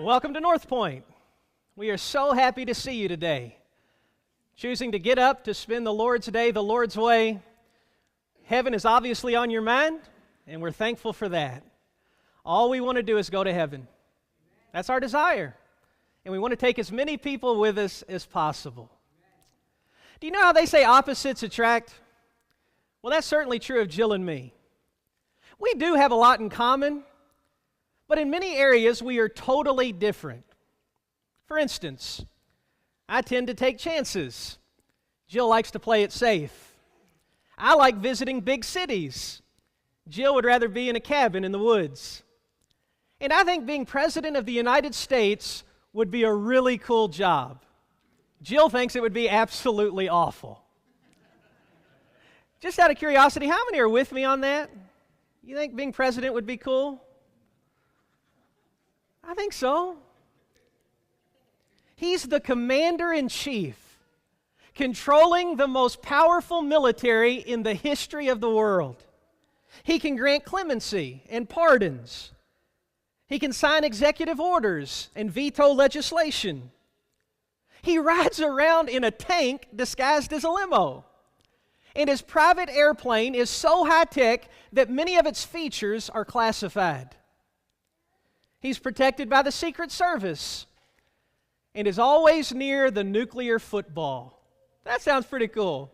Welcome to North Point. We are so happy to see you today. Choosing to get up to spend the Lord's Day the Lord's way. Heaven is obviously on your mind, and we're thankful for that. All we want to do is go to heaven. That's our desire. And we want to take as many people with us as possible. Do you know how they say opposites attract? Well, that's certainly true of Jill and me. We do have a lot in common, but in many areas we are totally different. For instance, I tend to take chances. Jill likes to play it safe. I like visiting big cities. Jill would rather be in a cabin in the woods. And I think being President of the United States would be a really cool job. Jill thinks it would be absolutely awful. Just out of curiosity, how many are with me on that? You think being president would be cool? I think so. He's the commander-in-chief, controlling the most powerful military in the history of the world. He can grant clemency and pardons. He can sign executive orders and veto legislation. He rides around in a tank disguised as a limo. And his private airplane is so high-tech that many of its features are classified. He's protected by the Secret Service and is always near the nuclear football. That sounds pretty cool.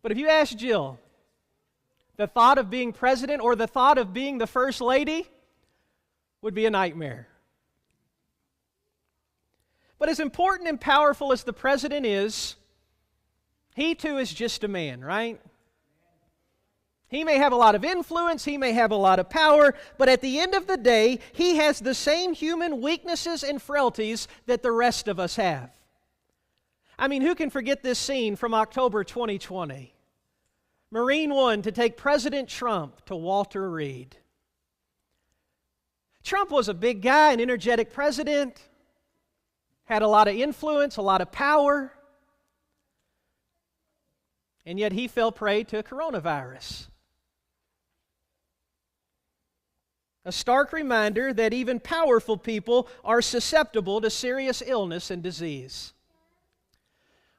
But if you ask Jill, the thought of being president or the thought of being the first lady would be a nightmare. But as important and powerful as the president is, he too is just a man, right? He may have a lot of influence, he may have a lot of power, but at the end of the day, he has the same human weaknesses and frailties that the rest of us have. I mean, who can forget this scene from October 2020? Marine One to take President Trump to Walter Reed. Trump was a big guy, an energetic president, had a lot of influence, a lot of power, and yet he fell prey to coronavirus. A stark reminder that even powerful people are susceptible to serious illness and disease.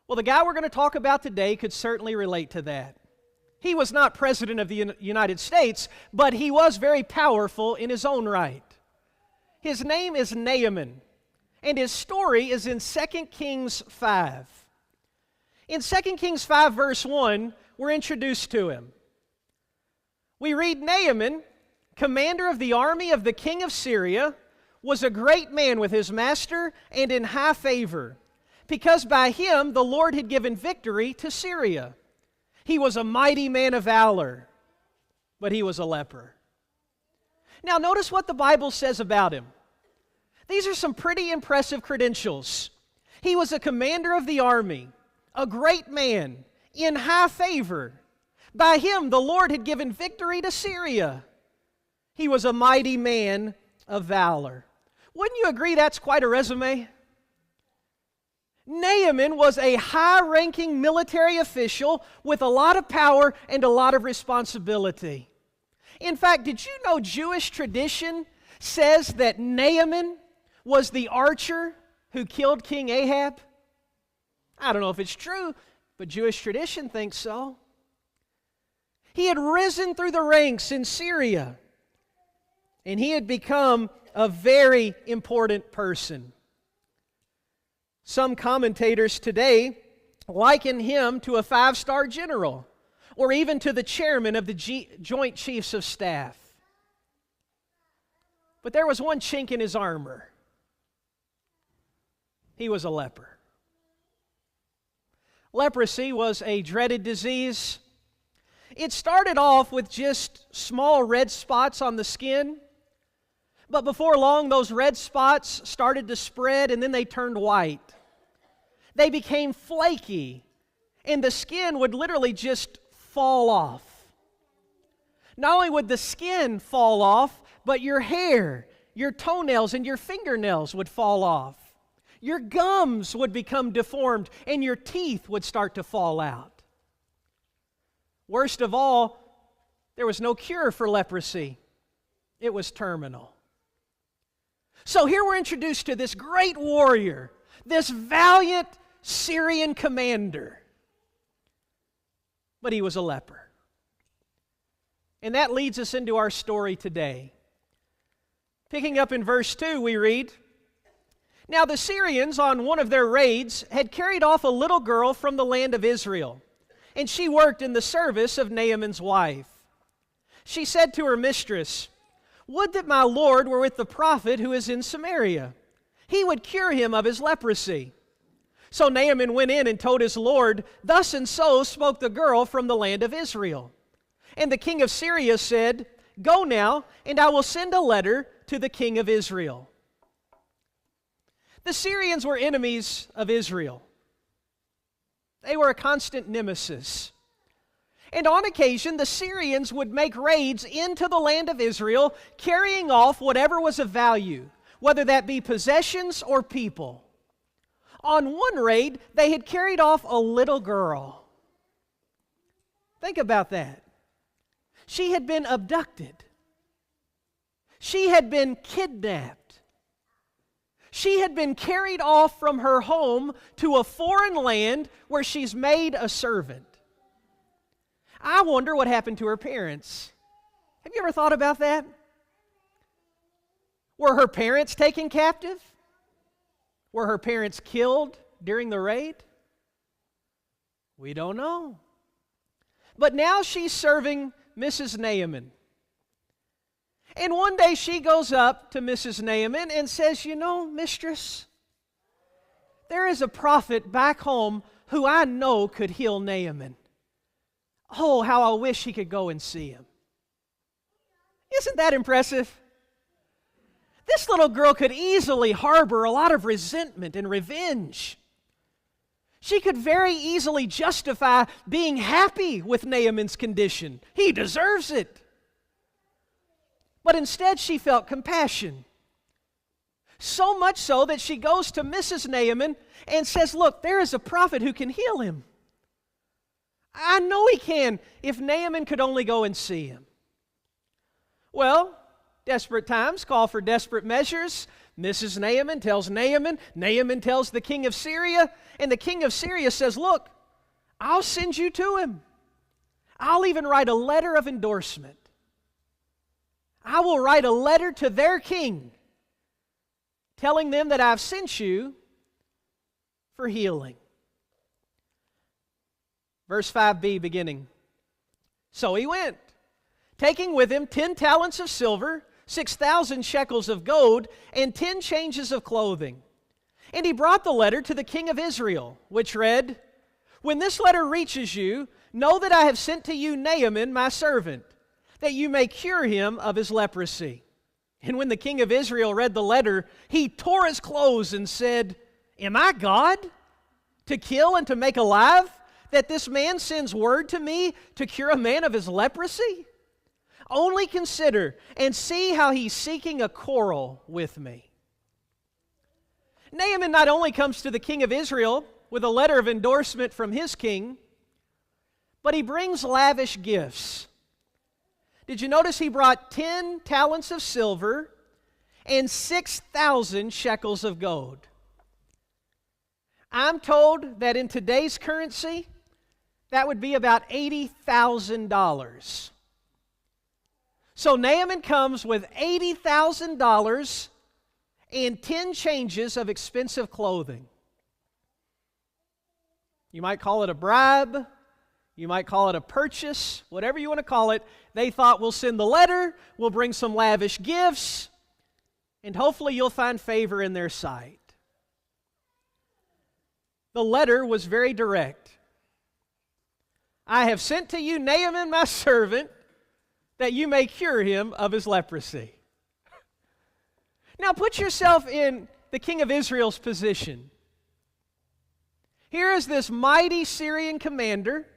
Well, the guy we're going to talk about today could certainly relate to that. He was not President of the United States, but he was very powerful in his own right. His name is Naaman, and his story is in 2 Kings 5. In 2 Kings 5, verse 1, we're introduced to him. We read, Naaman, commander of the army of the king of Syria, was a great man with his master and in high favor, because by him the Lord had given victory to Syria. He was a mighty man of valor, but he was a leper. Now notice what the Bible says about him. These are some pretty impressive credentials. He was a commander of the army, a great man, in high favor. By him the Lord had given victory to Syria. He was a mighty man of valor. Wouldn't you agree that's quite a resume? Naaman was a high-ranking military official with a lot of power and a lot of responsibility. In fact, did you know Jewish tradition says that Naaman was the archer who killed King Ahab? I don't know if it's true, but Jewish tradition thinks so. He had risen through the ranks in Syria, and he had become a very important person. Some commentators today liken him to a 5-star general, or even to the chairman of the Joint Chiefs of Staff. But there was one chink in his armor. He was a leper. Leprosy was a dreaded disease. It started off with just small red spots on the skin, but before long those red spots started to spread and then they turned white. They became flaky, and the skin would literally just fall off. Not only would the skin fall off, but your hair, your toenails, and your fingernails would fall off. Your gums would become deformed, and your teeth would start to fall out. Worst of all, there was no cure for leprosy. It was terminal. So here we're introduced to this great warrior, this valiant Syrian commander. But he was a leper. And that leads us into our story today. Picking up in verse 2, we read, "Now the Syrians, on one of their raids, had carried off a little girl from the land of Israel, and she worked in the service of Naaman's wife. She said to her mistress, 'Would that my Lord were with the prophet who is in Samaria. He would cure him of his leprosy.' So Naaman went in and told his Lord, 'Thus and so spoke the girl from the land of Israel.' And the king of Syria said, 'Go now, and I will send a letter to the king of Israel.'" The Syrians were enemies of Israel. They were a constant nemesis. And on occasion, the Syrians would make raids into the land of Israel, carrying off whatever was of value, whether that be possessions or people. On one raid, they had carried off a little girl. Think about that. She had been abducted. She had been kidnapped. She had been carried off from her home to a foreign land where she's made a servant. I wonder what happened to her parents. Have you ever thought about that? Were her parents taken captive? Were her parents killed during the raid? We don't know. But now she's serving Mrs. Naaman. And one day she goes up to Mrs. Naaman and says, "You know, mistress, there is a prophet back home who I know could heal Naaman. Oh, how I wish he could go and see him." Isn't that impressive? This little girl could easily harbor a lot of resentment and revenge. She could very easily justify being happy with Naaman's condition. He deserves it. But instead she felt compassion. So much so that she goes to Mrs. Naaman and says, "Look, there is a prophet who can heal him. I know he can if Naaman could only go and see him." Well, desperate times call for desperate measures. Mrs. Naaman tells Naaman, Naaman tells the king of Syria, and the king of Syria says, "Look, I'll send you to him. I'll even write a letter of endorsement. I will write a letter to their king telling them that I've sent you for healing." Verse 5b beginning. "So he went, taking with him 10 talents of silver, 6,000 shekels of gold, and 10 changes of clothing. And he brought the letter to the king of Israel, which read, 'When this letter reaches you, know that I have sent to you Naaman, my servant, that you may cure him of his leprosy.' And when the king of Israel read the letter, he tore his clothes and said, 'Am I God, to kill and to make alive, that this man sends word to me to cure a man of his leprosy? Only consider and see how he's seeking a quarrel with me.'" Naaman not only comes to the king of Israel with a letter of endorsement from his king, but he brings lavish gifts. Did you notice he brought 10 talents of silver and 6,000 shekels of gold? I'm told that in today's currency, that would be about $80,000. So Naaman comes with $80,000 and 10 changes of expensive clothing. You might call it a bribe. You might call it a purchase. Whatever you want to call it. They thought, we'll send the letter, we'll bring some lavish gifts, and hopefully you'll find favor in their sight. The letter was very direct. "I have sent to you Naaman, my servant, that you may cure him of his leprosy." Now put yourself in the king of Israel's position. Here is this mighty Syrian commander.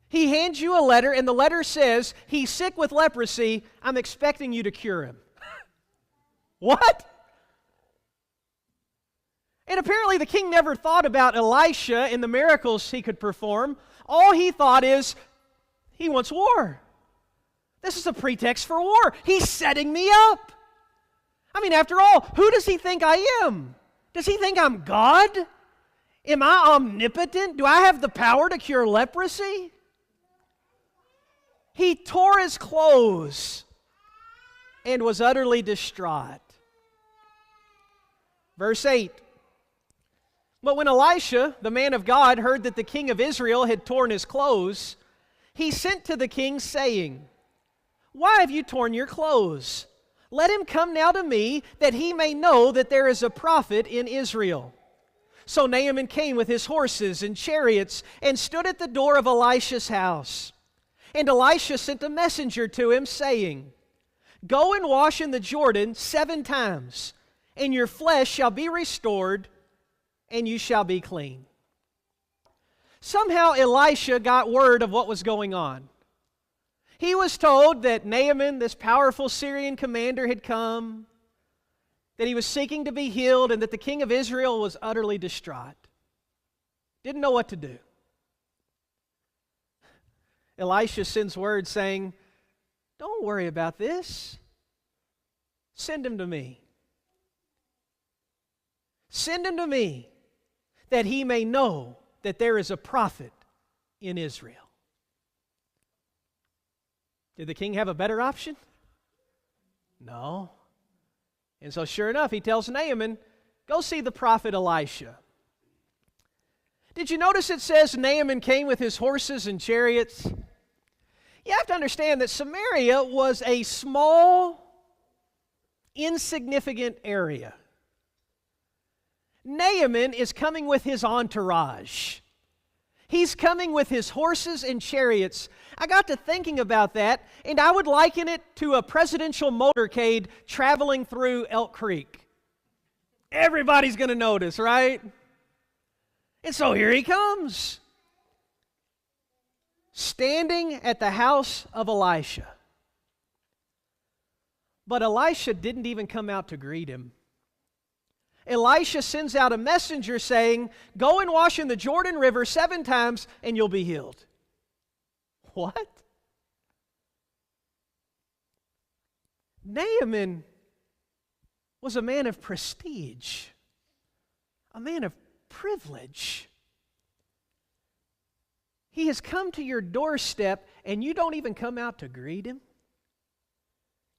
He hands you a letter, and the letter says, "He's sick with leprosy. I'm expecting you to cure him." What? And apparently the king never thought about Elisha and the miracles he could perform. All he thought is, he wants war. This is a pretext for war. He's setting me up. I mean, after all, who does he think I am? Does he think I'm God? Am I omnipotent? Do I have the power to cure leprosy? He tore his clothes and was utterly distraught. Verse 8. But when Elisha, the man of God, heard that the king of Israel had torn his clothes, he sent to the king, saying, Why have you torn your clothes? Let him come now to me, that he may know that there is a prophet in Israel. So Naaman came with his horses and chariots, and stood at the door of Elisha's house. And Elisha sent a messenger to him, saying, Go and wash in the Jordan 7 times, and your flesh shall be restored, and you shall be clean. Somehow Elisha got word of what was going on. He was told that Naaman, this powerful Syrian commander, had come, that he was seeking to be healed, and that the king of Israel was utterly distraught. Didn't know what to do. Elisha sends word saying, Don't worry about this. Send him to me. Send him to me, that he may know that there is a prophet in Israel. Did the king have a better option? No. And so sure enough, he tells Naaman, Go see the prophet Elisha. Did you notice it says Naaman came with his horses and chariots? You have to understand that Samaria was a small, insignificant area. Naaman is coming with his entourage. He's coming with his horses and chariots. I got to thinking about that, and I would liken it to a presidential motorcade traveling through Elk Creek. Everybody's going to notice, right? And so here he comes, standing at the house of Elisha. But Elisha didn't even come out to greet him. Elisha sends out a messenger saying, Go and wash in the Jordan River 7 times and you'll be healed. What? Naaman was a man of prestige, a man of privilege. He has come to your doorstep and you don't even come out to greet him?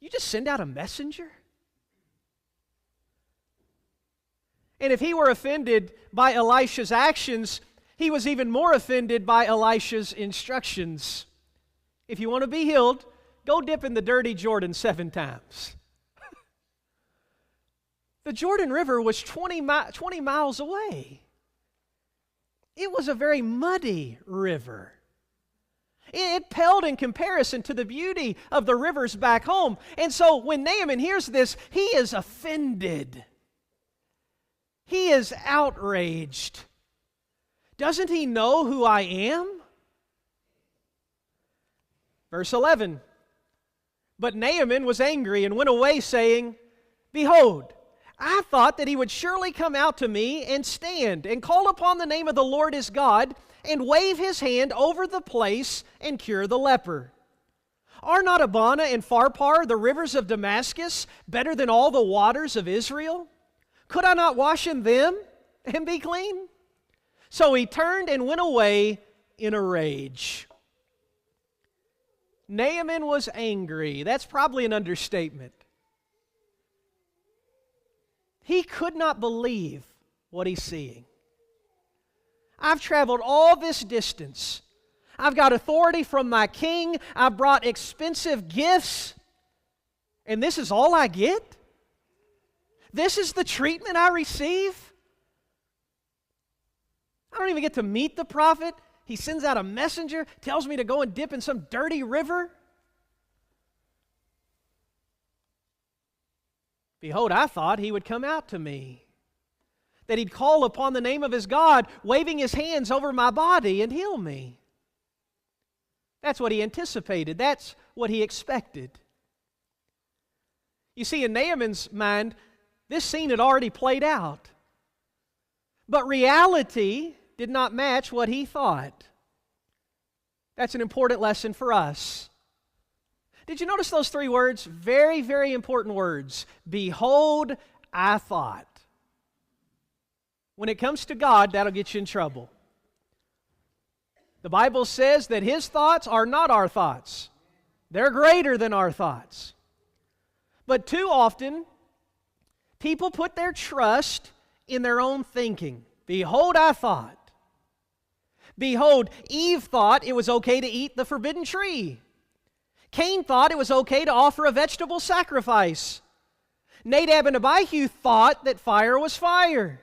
You just send out a messenger? And if he were offended by Elisha's actions, he was even more offended by Elisha's instructions. If you want to be healed, go dip in the dirty Jordan 7 times. The Jordan River was 20 miles away. It was a very muddy river. It paled in comparison to the beauty of the rivers back home. And so when Naaman hears this, he is offended. He is outraged. Doesn't he know who I am? Verse 11. But Naaman was angry and went away, saying, Behold, I thought that he would surely come out to me and stand and call upon the name of the Lord his God and wave his hand over the place and cure the leper. Are not Abana and Pharpar, the rivers of Damascus, better than all the waters of Israel? Could I not wash in them and be clean? So he turned and went away in a rage. Naaman was angry. That's probably an understatement. He could not believe what he's seeing. I've traveled all this distance. I've got authority from my king. I've brought expensive gifts. And this is all I get? This is the treatment I receive? I don't even get to meet the prophet. He sends out a messenger, tells me to go and dip in some dirty river. Behold, I thought he would come out to me, that he'd call upon the name of his God, waving his hands over my body and heal me. That's what he anticipated. That's what he expected. You see, in Naaman's mind, this scene had already played out. But reality did not match what he thought. That's an important lesson for us. Did you notice those three words? Very, very important words. Behold, I thought. When it comes to God, that'll get you in trouble. The Bible says that His thoughts are not our thoughts. They're greater than our thoughts. But too often, people put their trust in their own thinking. Behold, I thought. Behold, Eve thought it was okay to eat the forbidden tree. Cain thought it was okay to offer a vegetable sacrifice. Nadab and Abihu thought that fire was fire.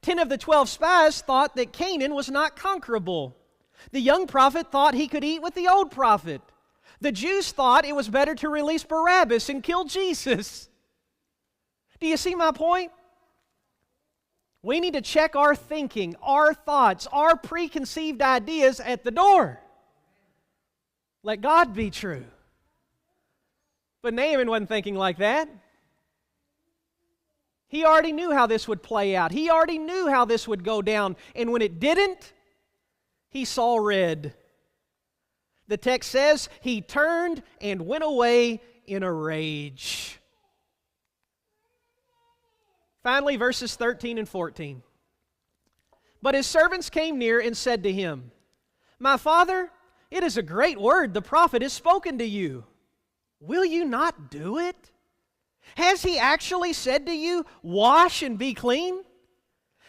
10 of the 12 spies thought that Canaan was not conquerable. The young prophet thought he could eat with the old prophet. The Jews thought it was better to release Barabbas and kill Jesus. Do you see my point? We need to check our thinking, our thoughts, our preconceived ideas at the door. Let God be true. But Naaman wasn't thinking like that. He already knew how this would play out. He already knew how this would go down. And when it didn't, he saw red. The text says he turned and went away in a rage. Finally, verses 13 and 14. But his servants came near and said to him, My father, it is a great word the prophet has spoken to you. Will you not do it? Has he actually said to you, Wash and be clean?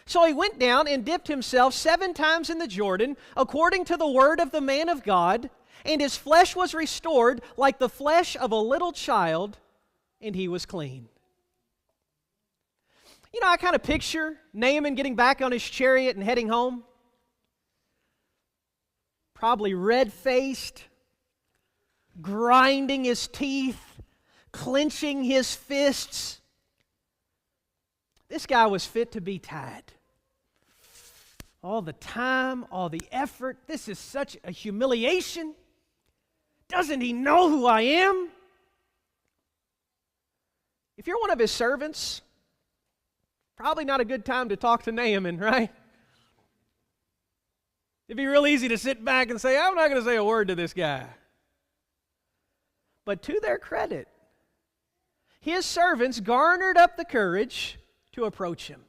So he went down and dipped himself 7 times in the Jordan, according to the word of the man of God, and his flesh was restored like the flesh of a little child, and he was clean. You know, I kind of picture Naaman getting back on his chariot and heading home. Probably red-faced, grinding his teeth, clenching his fists. This guy was fit to be tied. All the time, all the effort. This is such a humiliation. Doesn't he know who I am? If you're one of his servants, probably not a good time to talk to Naaman, right? It'd be real easy to sit back and say, I'm not going to say a word to this guy. But to their credit, his servants garnered up the courage to approach him.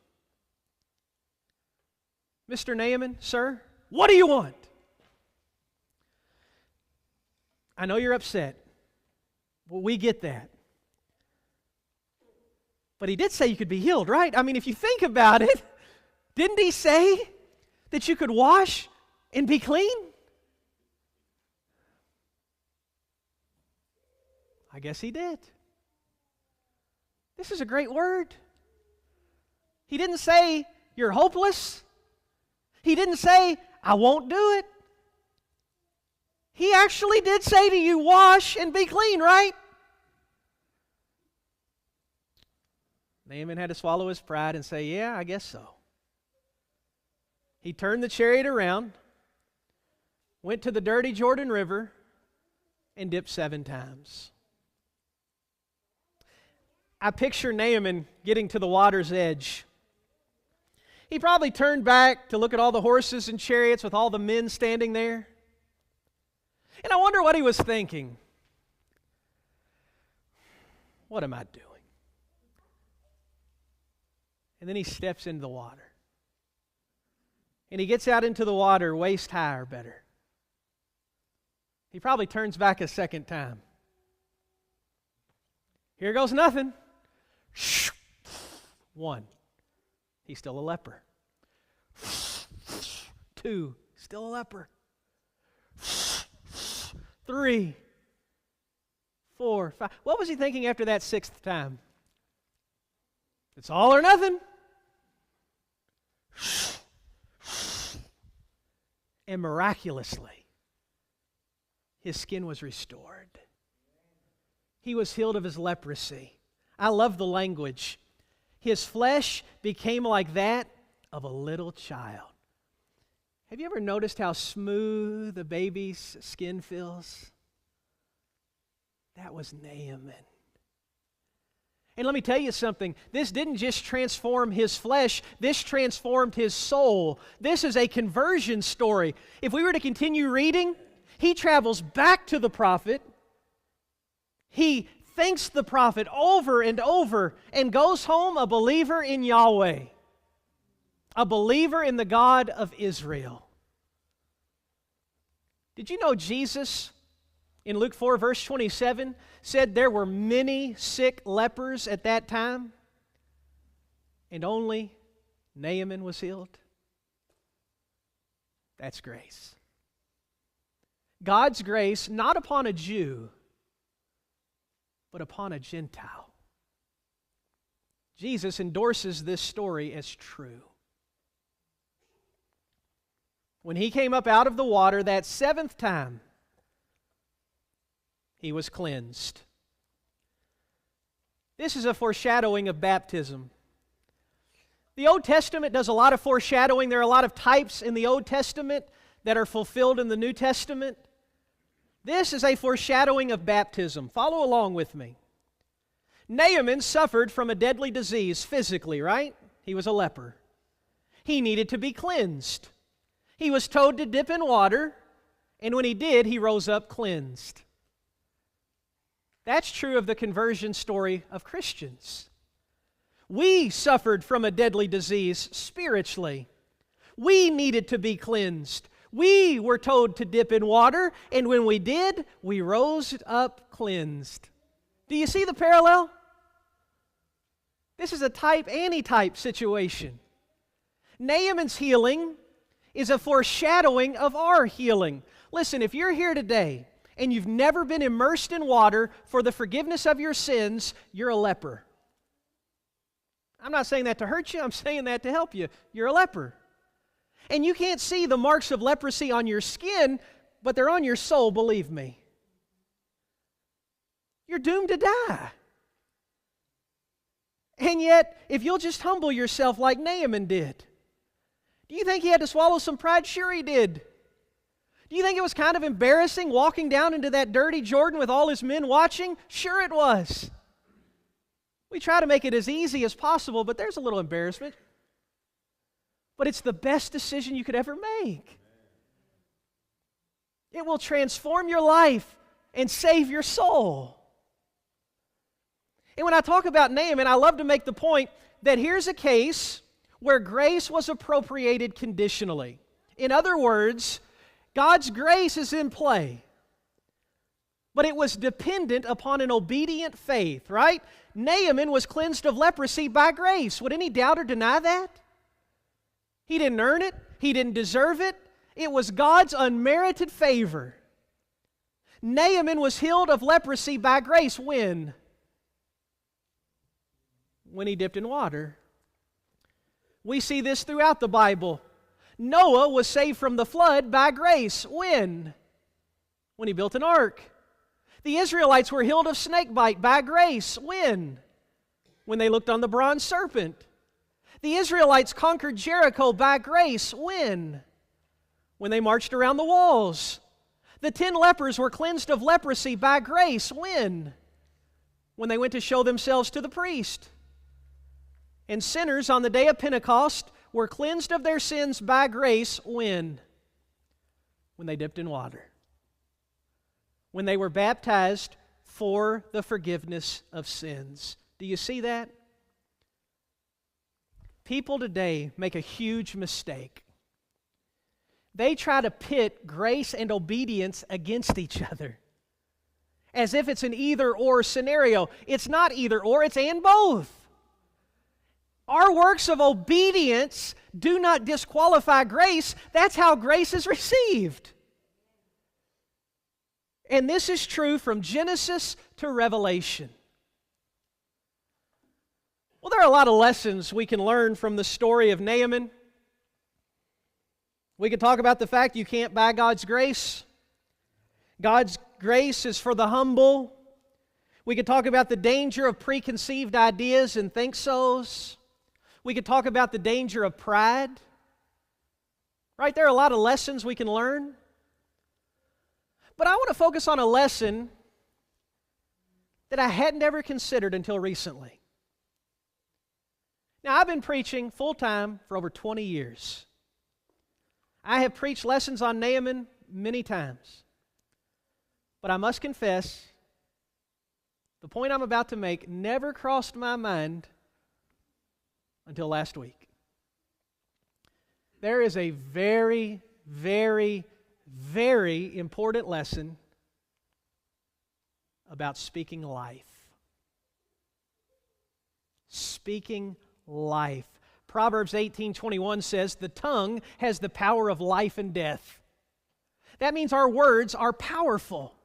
Mr. Naaman, sir, what do you want? I know you're upset. Well, we get that. But he did say you could be healed, right? I mean, if you think about it, didn't he say that you could wash and be clean? I guess he did. This is a great word. He didn't say you're hopeless. He didn't say I won't do it. He actually did say to you, wash and be clean, right? Naaman had to swallow his pride and say, yeah, I guess so. He turned the chariot around, went to the dirty Jordan River, and dipped 7 times. I picture Naaman getting to the water's edge. He probably turned back to look at all the horses and chariots with all the men standing there. And I wonder what he was thinking. What am I doing? And then he steps into the water. And he gets out into the water waist high or better. He probably turns back a second time. Here goes nothing. 1. He's still a leper. 2. Still a leper. 3. 4. 5. What was he thinking after that 6th time? It's all or nothing. And miraculously, his skin was restored. He was healed of his leprosy. I love the language. His flesh became like that of a little child. Have you ever noticed how smooth a baby's skin feels? That was Naaman. And let me tell you something. This didn't just transform his flesh. This transformed his soul. This is a conversion story. If we were to continue reading, he travels back to the prophet. He thanks the prophet over and over and goes home a believer in Yahweh, a believer in the God of Israel. Did you know Jesus, in Luke 4, verse 27, said there were many sick lepers at that time, and only Naaman was healed? That's grace. God's grace not upon a Jew, but upon a Gentile. Jesus endorses this story as true. When he came up out of the water that seventh time, he was cleansed. This is a foreshadowing of baptism. The Old Testament does a lot of foreshadowing. There are a lot of types in the Old Testament that are fulfilled in the New Testament. This is a foreshadowing of baptism. Follow along with me. Naaman suffered from a deadly disease physically, right? He was a leper. He needed to be cleansed. He was told to dip in water, and when he did, he rose up cleansed. That's true of the conversion story of Christians. We suffered from a deadly disease spiritually. We needed to be cleansed. We were told to dip in water, and when we did, we rose up cleansed. Do you see the parallel? This is a type-anti-type situation. Naaman's healing is a foreshadowing of our healing. Listen, if you're here today and you've never been immersed in water for the forgiveness of your sins, you're a leper. I'm not saying that to hurt you, I'm saying that to help you. You're a leper. And you can't see the marks of leprosy on your skin, but they're on your soul, believe me. You're doomed to die. And yet, if you'll just humble yourself like Naaman did, do you think he had to swallow some pride? Sure he did. Do you think it was kind of embarrassing walking down into that dirty Jordan with all his men watching? Sure it was. We try to make it as easy as possible, but there's a little embarrassment. But it's the best decision you could ever make. It will transform your life and save your soul. And when I talk about Naaman, I love to make the point that here's a case where grace was appropriated conditionally. In other words, God's grace is in play, but it was dependent upon an obedient faith, right? Naaman was cleansed of leprosy by grace. Would any doubt or deny that? He didn't earn it. He didn't deserve it. It was God's unmerited favor. Naaman was healed of leprosy by grace. When? When he dipped in water. We see this throughout the Bible. Noah was saved from the flood by grace. When? When he built an ark. The Israelites were healed of snake bite by grace. When? When they looked on the bronze serpent. The Israelites conquered Jericho by grace. When? When they marched around the walls. The 10 lepers were cleansed of leprosy by grace. When? When they went to show themselves to the priest. And sinners on the day of Pentecost were cleansed of their sins by grace. When? When they dipped in water. When they were baptized for the forgiveness of sins. Do you see that? People today make a huge mistake. They try to pit grace and obedience against each other, as if it's an either-or scenario. It's not either-or, it's and both. Our works of obedience do not disqualify grace. That's how grace is received. And this is true from Genesis to Revelation. Well, there are a lot of lessons we can learn from the story of Naaman. We could talk about the fact you can't buy God's grace. God's grace is for the humble. We could talk about the danger of preconceived ideas and think-sos. We could talk about the danger of pride. Right? There are a lot of lessons we can learn. But I want to focus on a lesson that I hadn't ever considered until recently. Now, I've been preaching full-time for over 20 years. I have preached lessons on Naaman many times. But I must confess, The point I'm about to make never crossed my mind until last week. There is a very, very, very important lesson about speaking life. Speaking life. Proverbs 18:21 says, "The tongue has the power of life and death." That means our words are powerful.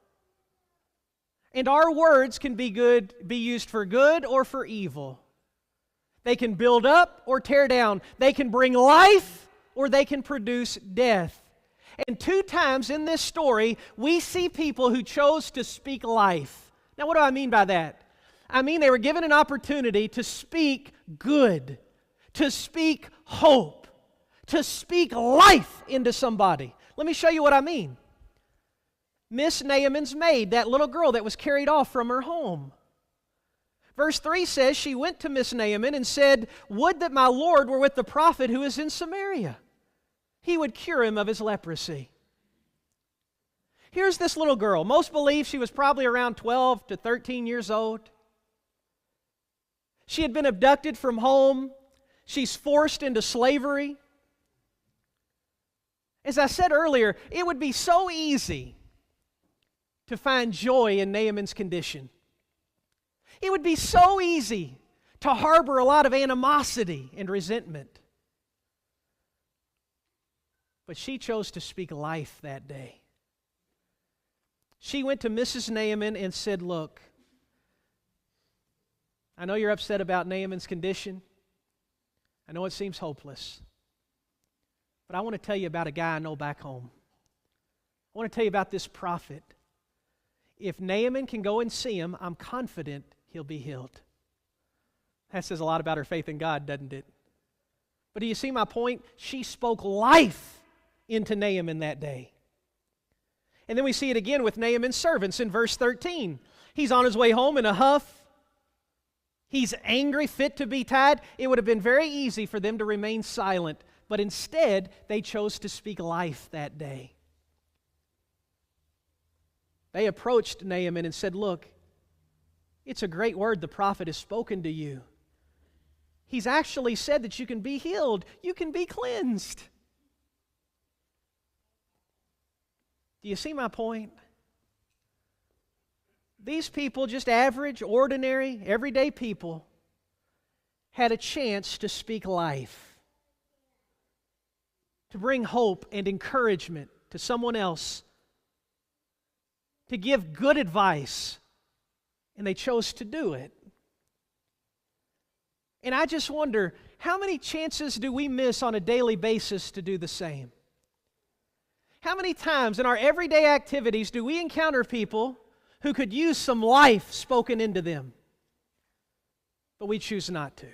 And our words can be used for good or for evil. They can build up or tear down. They can bring life or they can produce death. And 2 times in this story, we see people who chose to speak life. Now, what do I mean by that? I mean they were given an opportunity to speak good, to speak hope, to speak life into somebody. Let me show you what I mean. Miss Naaman's maid, that little girl that was carried off from her home. Verse 3 says, she went to Miss Naaman and said, "Would that my Lord were with the prophet who is in Samaria. He would cure him of his leprosy." Here's this little girl. Most believe she was probably around 12 to 13 years old. She had been abducted from home. She's forced into slavery. As I said earlier, it would be so easy to find joy in Naaman's condition. It would be so easy to harbor a lot of animosity and resentment. But she chose to speak life that day. She went to Mrs. Naaman and said, "Look, I know you're upset about Naaman's condition. I know it seems hopeless. But I want to tell you about a guy I know back home. I want to tell you about this prophet. If Naaman can go and see him, I'm confident he'll be healed." That says a lot about her faith in God, doesn't it? But do you see my point? She spoke life into Naaman that day. And then we see it again with Naaman's servants in verse 13. He's on his way home in a huff. He's angry, fit to be tied. It would have been very easy for them to remain silent, but instead they chose to speak life that day. They approached Naaman and said, "Look, it's a great word the prophet has spoken to you. He's actually said that you can be healed, you can be cleansed." Do you see my point? These people, just average, ordinary, everyday people, had a chance to speak life, to bring hope and encouragement to someone else, to give good advice, and they chose to do it. And I just wonder, how many chances do we miss on a daily basis to do the same? How many times in our everyday activities do we encounter people who could use some life spoken into them, but we choose not to?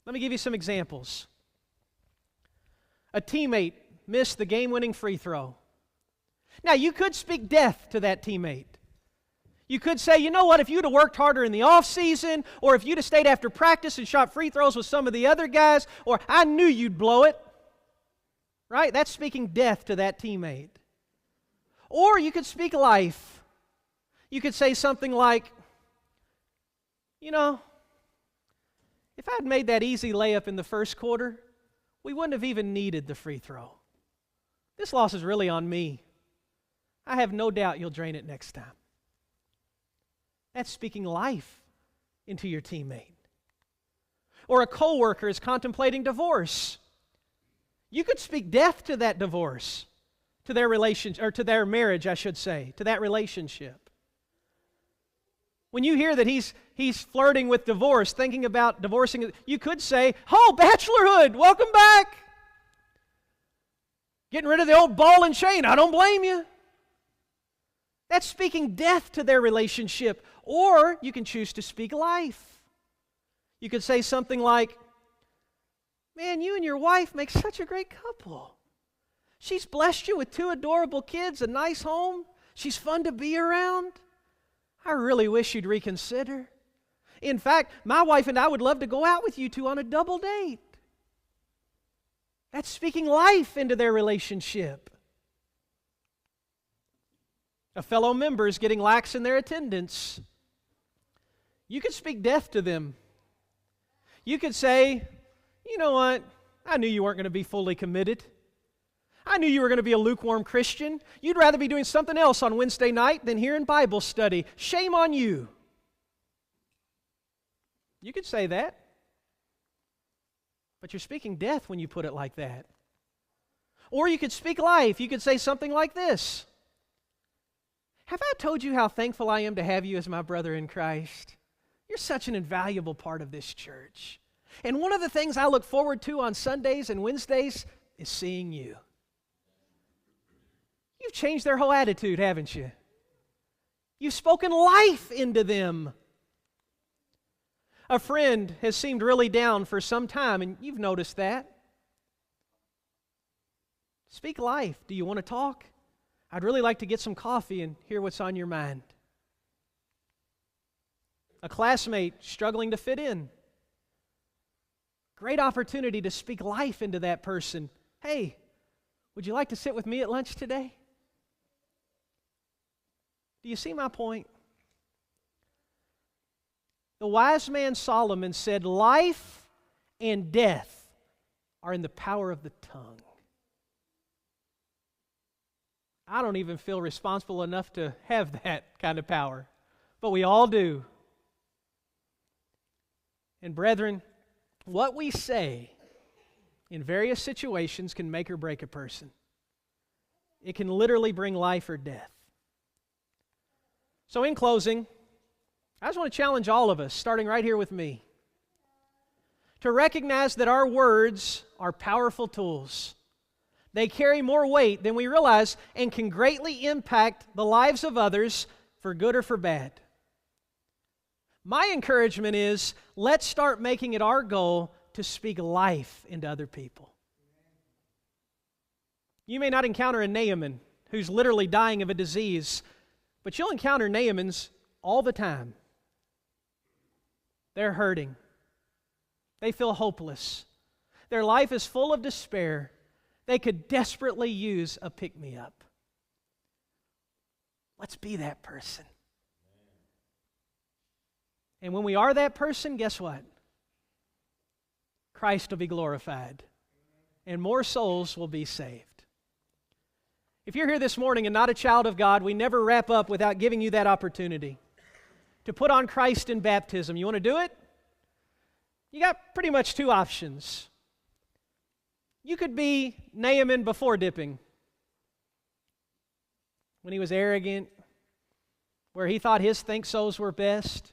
Let me give you some examples. A teammate missed the game-winning free throw. Now, you could speak death to that teammate. You could say, "You know what, if you'd have worked harder in the off season, or if you'd have stayed after practice and shot free throws with some of the other guys, or I knew you'd blow it." Right? That's speaking death to that teammate. Or you could speak life. You could say something like, "You know, if I'd made that easy layup in the first quarter, we wouldn't have even needed the free throw. This loss is really on me. I have no doubt you'll drain it next time." That's speaking life into your teammate. Or a coworker is contemplating divorce. You could speak death to that divorce, to their relationship, or to their marriage, I should say, to that relationship. When you hear that he's flirting with divorce, thinking about divorcing, you could say, "Oh, bachelorhood, welcome back. Getting rid of the old ball and chain, I don't blame you." That's speaking death to their relationship. Or you can choose to speak life. You could say something like, "Man, you and your wife make such a great couple. She's blessed you with 2 adorable kids, a nice home. She's fun to be around. I really wish you'd reconsider. In fact, my wife and I would love to go out with you 2 on a double date." That's speaking life into their relationship. A fellow member is getting lax in their attendance. You could speak death to them. You could say, you know what? I knew you weren't going to be fully committed. I knew you were going to be a lukewarm Christian. You'd rather be doing something else on Wednesday night than here in Bible study. Shame on you. You could say that. But you're speaking death when you put it like that. Or you could speak life. You could say something like this. Have I told you how thankful I am to have you as my brother in Christ? You're such an invaluable part of this church. And one of the things I look forward to on Sundays and Wednesdays is seeing you. You've changed their whole attitude, haven't you? You've spoken life into them. A friend has seemed really down for some time, and you've noticed that. Speak life. Do you want to talk? I'd really like to get some coffee and hear what's on your mind. A classmate struggling to fit in. Great opportunity to speak life into that person. Hey, would you like to sit with me at lunch today? Do you see my point? The wise man Solomon said, life and death are in the power of the tongue. I don't even feel responsible enough to have that kind of power, but we all do. And brethren, what we say in various situations can make or break a person. It can literally bring life or death. So in closing, I just want to challenge all of us, starting right here with me, to recognize that our words are powerful tools. They carry more weight than we realize and can greatly impact the lives of others for good or for bad. My encouragement is, let's start making it our goal to speak life into other people. You may not encounter a Naaman who's literally dying of a disease, but you'll encounter Naamans all the time. They're hurting. They feel hopeless. Their life is full of despair. They could desperately use a pick-me-up. Let's be that person. And when we are that person, guess what? Christ will be glorified, and more souls will be saved. If you're here this morning and not a child of God, we never wrap up without giving you that opportunity to put on Christ in baptism. You want to do it? You got pretty much two options. You could be Naaman before dipping, when he was arrogant, where he thought his think-sos were best.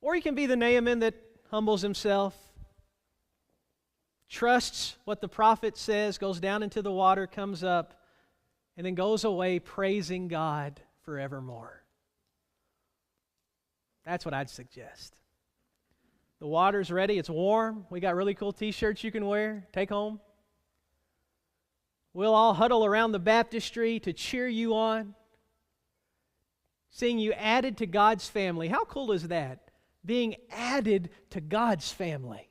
Or you can be the Naaman that humbles himself, trusts what the prophet says, goes down into the water, comes up, and then goes away praising God forevermore. That's what I'd suggest. The water's ready, it's warm. We got really cool t-shirts you can wear, take home. We'll all huddle around the baptistry to cheer you on, seeing you added to God's family. How cool is that? Being added to God's family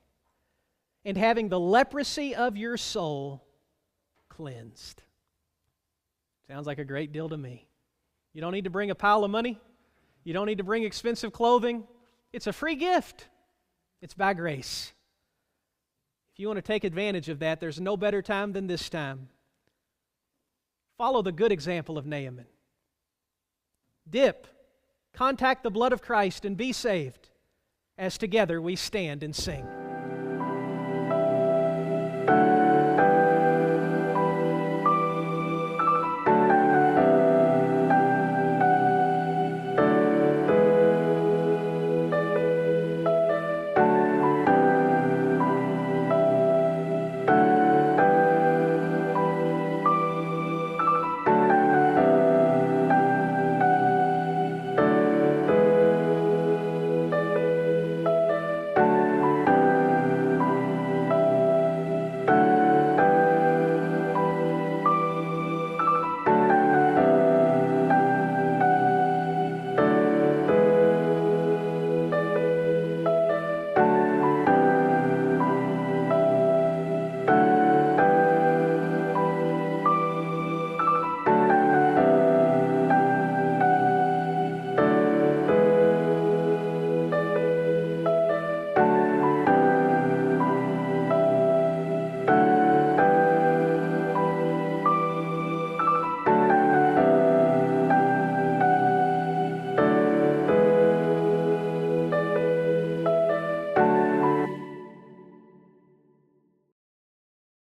and having the leprosy of your soul cleansed. Sounds like a great deal to me. You don't need to bring a pile of money. You don't need to bring expensive clothing. It's a free gift. It's by grace. If you want to take advantage of that, there's no better time than this time. Follow the good example of Naaman. Dip, contact the blood of Christ, and be saved, as together we stand and sing.